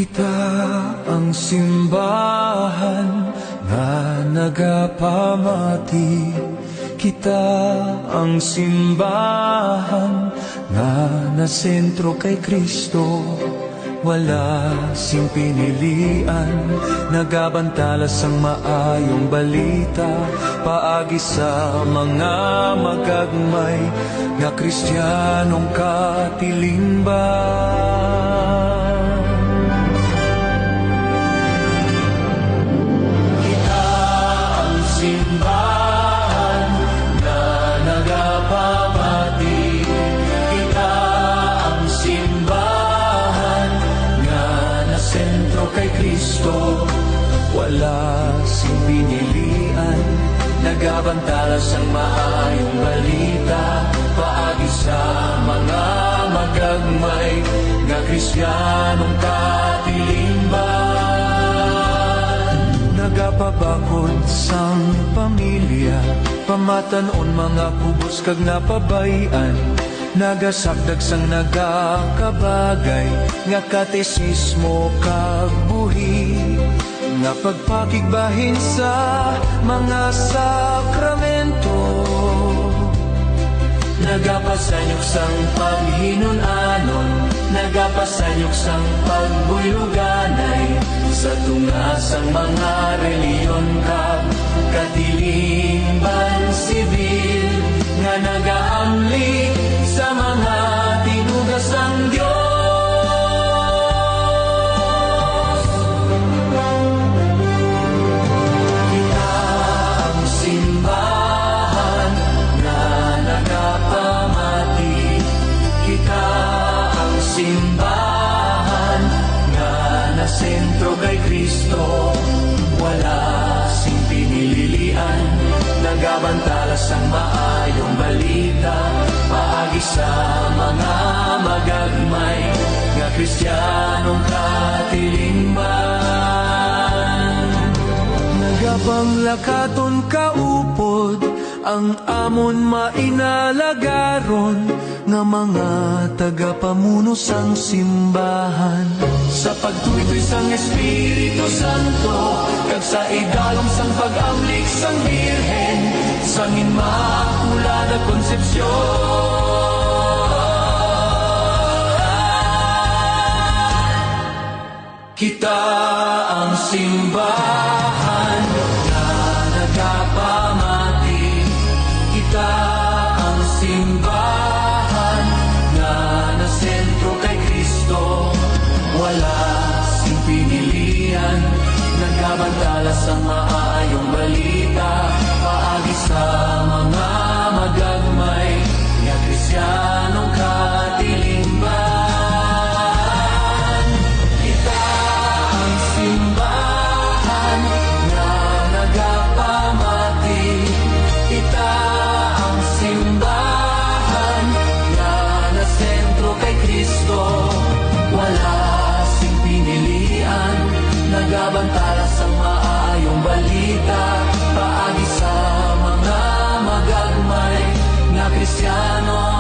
Kita ang simbahan nga nagapamati. Kita ang simbahan nga nasentro kay Kristo. Wala sing pinilian, nagabantalas ang maayong balita. Paagi sa mga magagmay nga Kristiyanong katilingban. Simbahan na nagapamati. Kita ang simbahan nga nasentro kay Kristo. Wala sing pinilian, nagabantalas ang maayong balita. Paagi sa mga magagmay nga Kristiyanong katilingban. Nagapabakod sang pamilya, pamatanon mga kubos kag napabayan. Nagasakdag sang nagakabagay, nga katesismo kag buhi. Nga pagpakigbahin sa mga sakramento. Nagapasanyok sang paghinunanon, nagapasanyok sang pagbuyuganay. Sa tungasang mga reliyon kag katilingban sibil, nga nagaamli sa mga tinugasang Diyos. Kita ang simbahan na nagapamati. Kita ang simbahan nga nasentro kay Kristo. Wala sing pinililian, nagabantalas ang maayong balita. Paagi sa mga magagmay nga Kristiyanong katilingban. Nagapanglakaton kaupod ang amon mainalagaron nga mga tagapamuno sang simbahan. Sa pagtutoy sang Espiritu Santo, kag sa idalom sang pag-amlik sang Birhen, sang Immaculada Concepcion. Kita ang simbahan na nagapamati. Kita ang simbahan na nasentro kay Kristo. Wala sing pinilian, nagabantalas ang maayong balita. Paagi sa mga magagmay nga Kristiyanong katilingban. Kita ang simbahan na nagapamati. Kita ang simbahan na nasentro kay Kristo. Wala sing pinilian, nagabantalas ang maayong balita. Paagi sa mga magagmay nga Kristiyano